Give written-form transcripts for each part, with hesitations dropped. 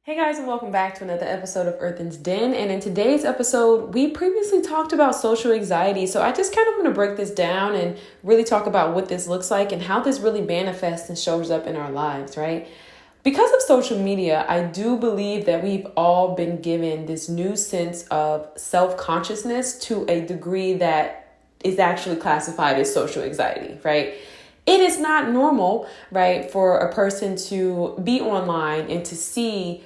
Hey guys, and welcome back to another episode of Earthen's Den. And in today's episode, we previously talked about social anxiety. So I just kind of want to break this down and really talk about what this looks like and how this really manifests and shows up in our lives, right? Because of social media, I do believe that we've all been given this new sense of self-consciousness to a degree that is actually classified as social anxiety, right? It is not normal, right, for a person to be online and to see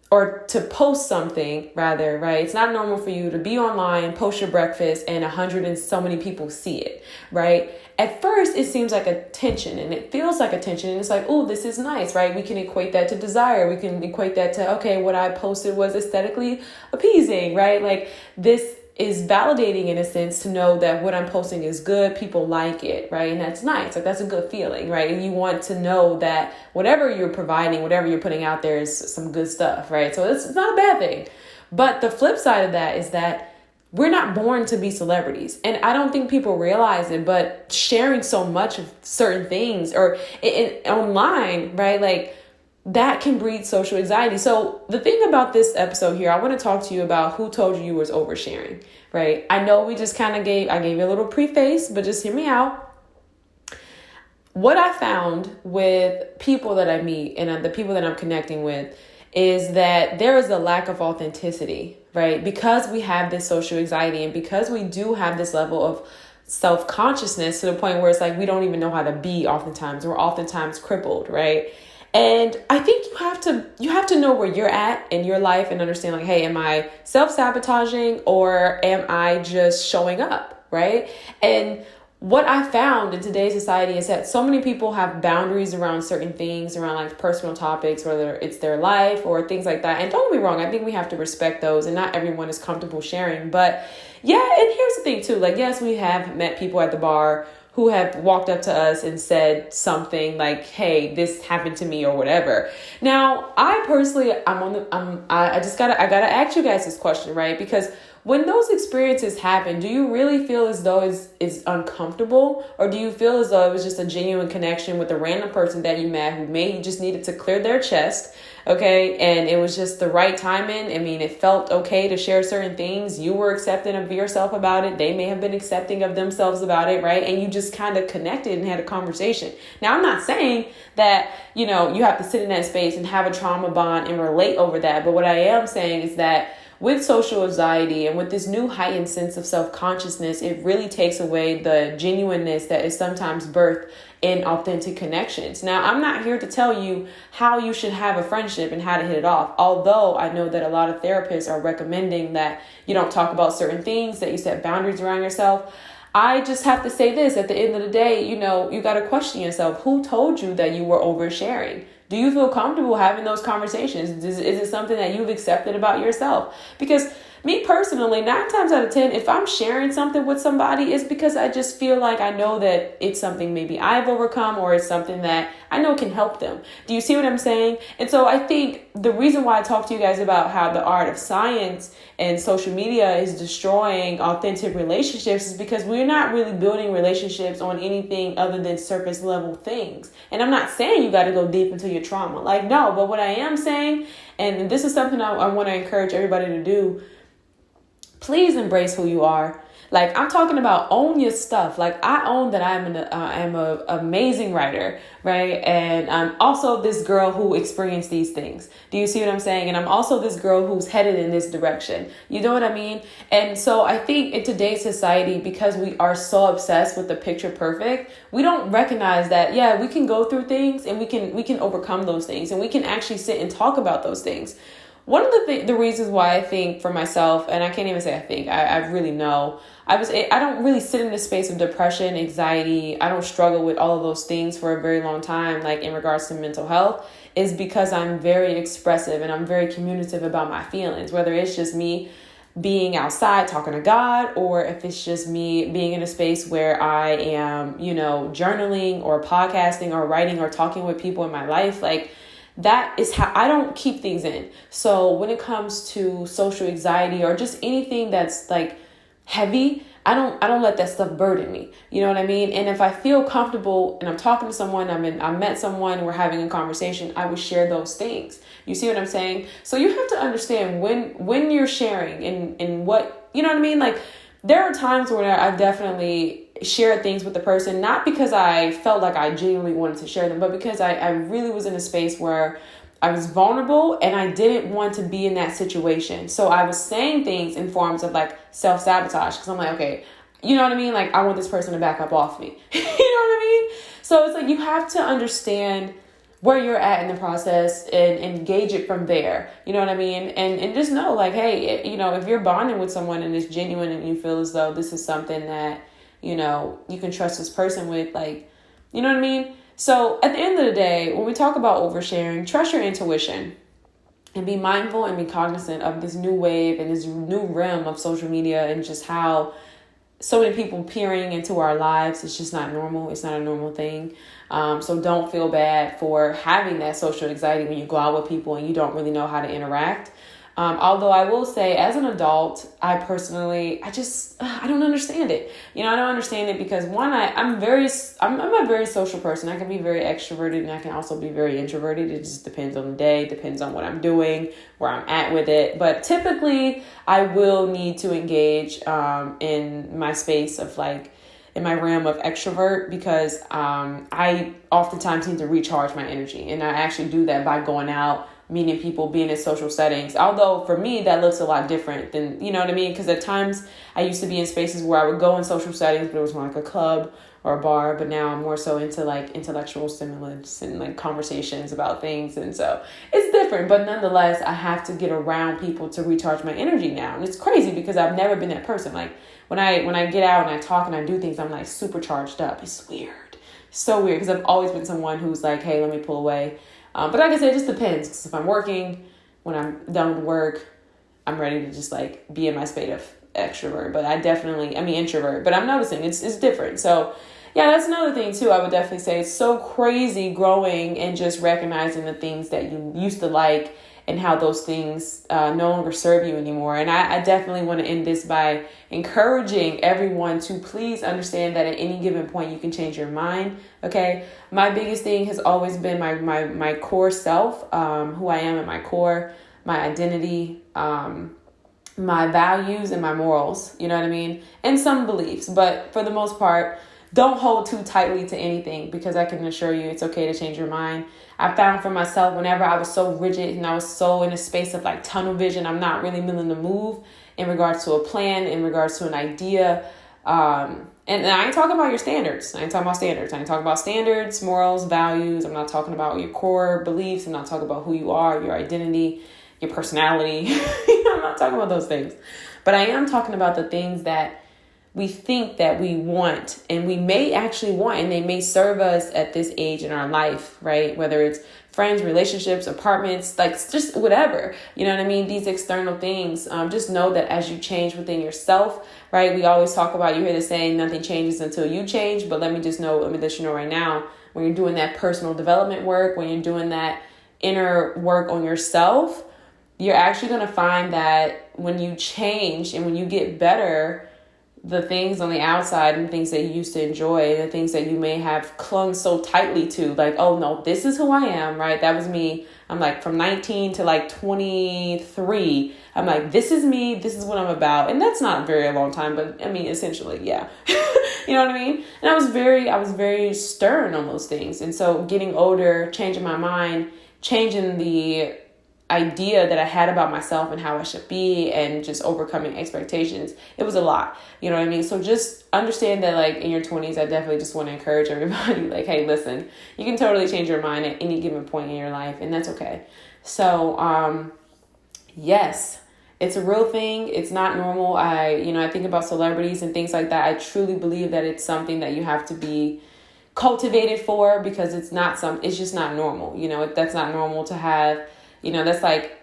or to post something rather, right? It's not normal for you to be online, post your breakfast, and 100 and so many people see it, right? At first, it seems like attention and it feels like attention. And it's like, oh, this is nice, right? We can equate that to desire. We can equate that to, okay, what I posted was aesthetically appeasing, right? Like this is validating in a sense to know that what I'm posting is good, people like it, right? And that's nice. Like that's a good feeling, right? And you want to know that whatever you're providing, whatever you're putting out there is some good stuff, right? So it's not a bad thing. But the flip side of that is that we're not born to be celebrities. And I don't think people realize it, but sharing so much of certain things or online, right? Like that can breed social anxiety. So the thing about this episode here, I want to talk to you about who told you was oversharing, right? I know we just I gave you a little preface, but just hear me out. What I found with people that I meet and the people that I'm connecting with is that there is a lack of authenticity, right? Because we have this social anxiety and because we do have this level of self-consciousness to the point where it's like we don't even know how to be oftentimes. We're oftentimes crippled, right? And I think you have to know where you're at in your life and understand like, hey, am I self-sabotaging or am I just showing up, right? And what I found in today's society is that so many people have boundaries around certain things, around like personal topics, whether it's their life or things like that. And don't get me wrong, I think we have to respect those and not everyone is comfortable sharing. But yeah, and here's the thing too, like, yes, we have met people at the bar who have walked up to us and said something like, hey, this happened to me or whatever. Now, I personally, I gotta ask you guys this question, right? Because when those experiences happen, do you really feel as though it's uncomfortable? Or do you feel as though it was just a genuine connection with a random person that you met who maybe just needed to clear their chest, okay? And it was just the right timing. I mean, it felt okay to share certain things. You were accepting of yourself about it. They may have been accepting of themselves about it, right? And you just kind of connected and had a conversation. Now, I'm not saying that, you have to sit in that space and have a trauma bond and relate over that. But what I am saying is that with social anxiety and with this new heightened sense of self-consciousness, it really takes away the genuineness that is sometimes birthed in authentic connections. Now, I'm not here to tell you how you should have a friendship and how to hit it off. Although I know that a lot of therapists are recommending that you don't talk about certain things, that you set boundaries around yourself. I just have to say this, at the end of the day, you got to question yourself. Who told you that you were oversharing? Do you feel comfortable having those conversations? Is it something that you've accepted about yourself? Because me personally, 9 times out of 10, if I'm sharing something with somebody, it's because I just feel like I know that it's something maybe I've overcome or it's something that I know can help them. Do you see what I'm saying? And so I think the reason why I talk to you guys about how the art of science and social media is destroying authentic relationships is because we're not really building relationships on anything other than surface level things. And I'm not saying you got to go deep into your trauma. Like, no, but what I am saying, and this is something I want to encourage everybody to do, please embrace who you are. Like, I'm talking about own your stuff. Like, I own that I'm an amazing writer, right? And I'm also this girl who experienced these things. Do you see what I'm saying? And I'm also this girl who's headed in this direction. You know what I mean? And so I think in today's society, because we are so obsessed with the picture perfect, we don't recognize that, yeah, we can go through things and we can overcome those things and we can actually sit and talk about those things. One of the reasons why I think for myself, and I can't even say I think, I really know, I don't really sit in this space of depression, anxiety. I don't struggle with all of those things for a very long time, like in regards to mental health, is because I'm very expressive and I'm very communicative about my feelings, whether it's just me being outside talking to God, or if it's just me being in a space where I am, journaling or podcasting or writing or talking with people in my life, like that is how I don't keep things in. So when it comes to social anxiety or just anything that's like heavy, I don't let that stuff burden me. You know what I mean? And if I feel comfortable and I'm talking to someone, I met someone, we're having a conversation, I would share those things. You see what I'm saying? So you have to understand when you're sharing and what, you know what I mean? Like, there are times where I definitely shared things with the person, not because I felt like I genuinely wanted to share them, but because I really was in a space where I was vulnerable and I didn't want to be in that situation. So I was saying things in forms of like self-sabotage, because I'm like, okay, you know what I mean? Like, I want this person to back up off me. You know what I mean? So it's like, you have to understand where you're at in the process and engage it from there. You know what I mean? And just know, like, hey, you know, if you're bonding with someone and it's genuine and you feel as though this is something that, you know, you can trust this person with, like, you know what I mean? So at the end of the day, when we talk about oversharing, trust your intuition and be mindful and be cognizant of this new wave and this new realm of social media and just how so many people peering into our lives. It's just not normal. It's not a normal thing. So don't feel bad for having that social anxiety when you go out with people and you don't really know how to interact. Although I will say, as an adult, I personally, I don't understand it. You know, I don't understand it because one, I'm a very social person. I can be very extroverted and I can also be very introverted. It just depends on the day, depends on what I'm doing, where I'm at with it. But typically I will need to engage, in my space of like, in my realm of extrovert, because, I oftentimes need to recharge my energy. And I actually do that by going out, meeting people, being in social settings. Although for me, that looks a lot different than, you know what I mean? Because at times I used to be in spaces where I would go in social settings, but it was more like a club or a bar. But now I'm more so into like intellectual stimulants and like conversations about things. And so it's different, but nonetheless, I have to get around people to recharge my energy now. And it's crazy because I've never been that person. Like when I get out and I talk and I do things, I'm like super charged up. It's weird. So weird, because I've always been someone who's like, hey, let me pull away. But like I said, it just depends. Because if I'm working, when I'm done with work, I'm ready to just like be in my state of extrovert. But introvert. But I'm noticing it's different. So yeah, that's another thing too. I would definitely say it's so crazy growing and just recognizing the things that you used to like and how those things no longer serve you anymore. And I definitely want to end this by encouraging everyone to please understand that at any given point you can change your mind. Okay, my biggest thing has always been my core self, who I am at my core, my identity, my values and my morals. You know what I mean? And some beliefs, but for the most part, don't hold too tightly to anything, because I can assure you it's okay to change your mind. I found for myself, whenever I was so rigid and I was so in a space of like tunnel vision, I'm not really willing to move in regards to a plan, in regards to an idea. And I ain't talking about your standards. I ain't talking about standards, morals, values. I'm not talking about your core beliefs. I'm not talking about who you are, your identity, your personality. I'm not talking about those things. But I am talking about the things that we think that we want and we may actually want, and they may serve us at this age in our life, right? Whether it's friends, relationships, apartments, like just whatever, you know what I mean? These external things, just know that as you change within yourself, right? We always talk about, you hear the saying, nothing changes until you change. But let me let you know right now, when you're doing that personal development work, when you're doing that inner work on yourself, you're actually going to find that when you change and when you get better, the things on the outside and things that you used to enjoy, the things that you may have clung so tightly to, like, oh no, this is who I am, right? That was me. I'm like from 19 to like 23. I'm like, this is me. This is what I'm about. And that's not very a long time, but I mean, essentially, yeah. You know what I mean? And I was very stern on those things. And so getting older, changing my mind, changing the idea that I had about myself and how I should be, and just overcoming expectations, it was a lot, you know what I mean? So just understand that, like, in your 20s, I definitely just want to encourage everybody, like, hey, listen, you can totally change your mind at any given point in your life, and that's okay. So yes, it's a real thing. It's not normal. I think about celebrities and things like that. I truly believe that it's something that you have to be cultivated for, because it's just not normal. You know, that's not normal to have. You know, that's like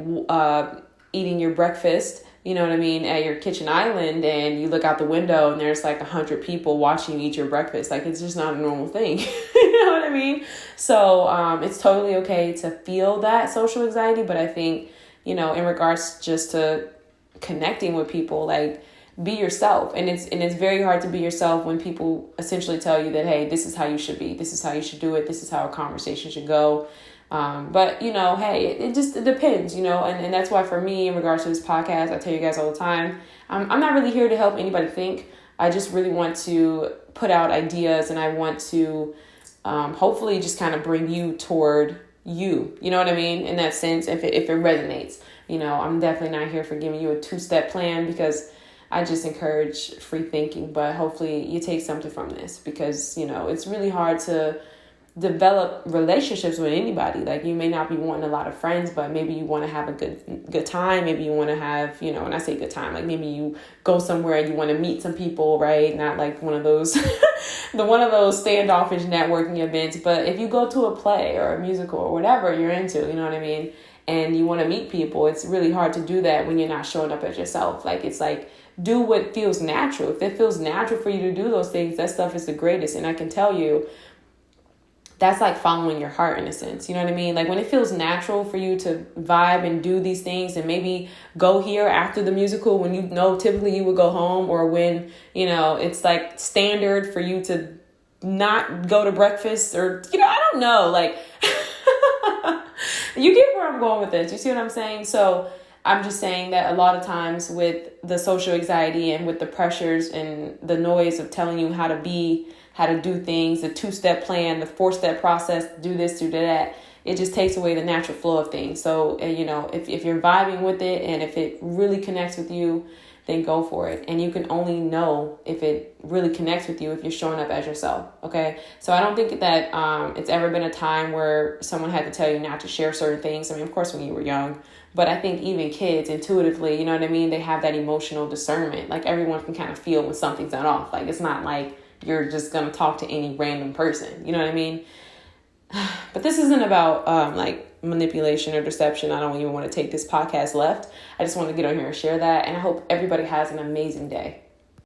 eating your breakfast, you know what I mean, at your kitchen island, and you look out the window and there's like 100 people watching you eat your breakfast. Like, it's just not a normal thing. You know what I mean? So it's totally okay to feel that social anxiety. But I think, you know, in regards just to connecting with people, like, be yourself. And it's very hard to be yourself when people essentially tell you that, hey, this is how you should be. This is how you should do it. This is how a conversation should go. But, hey, it depends, and that's why for me, in regards to this podcast, I tell you guys all the time, I'm not really here to help anybody think. I just really want to put out ideas, and I want to hopefully just kind of bring you toward you. You know what I mean? In that sense, if it resonates, I'm definitely not here for giving you a 2-step plan, because I just encourage free thinking. But hopefully you take something from this, because, it's really hard to develop relationships with anybody. Like, you may not be wanting a lot of friends, but maybe you want to have a good time. Maybe you want to have, when I say good time, like maybe you go somewhere and you want to meet some people, right? Not like one of those standoffish networking events. But if you go to a play or a musical or whatever you're into, you know what I mean, and you want to meet people, it's really hard to do that when you're not showing up as yourself. Like, it's like, do what feels natural. If it feels natural for you to do those things, that stuff is the greatest. And I can tell you, that's like following your heart in a sense. You know what I mean? Like, when it feels natural for you to vibe and do these things, and maybe go here after the musical when typically you would go home, or when, it's like standard for you to not go to breakfast, or, I don't know, like, you get where I'm going with this. You see what I'm saying? So I'm just saying that a lot of times with the social anxiety and with the pressures and the noise of telling you how to be, how to do things, the 2-step plan, the 4-step process, do this, do that, it just takes away the natural flow of things. So, if you're vibing with it and if it really connects with you, then go for it. And you can only know if it really connects with you if you're showing up as yourself. Okay. So I don't think that it's ever been a time where someone had to tell you not to share certain things. I mean, of course, when you were young, but I think even kids intuitively, you know what I mean? They have that emotional discernment. Like, everyone can kind of feel when something's not off. Like, it's not like you're just going to talk to any random person. You know what I mean? But this isn't about like manipulation or deception. I don't even want to take this podcast left. I just want to get on here and share that. And I hope everybody has an amazing day.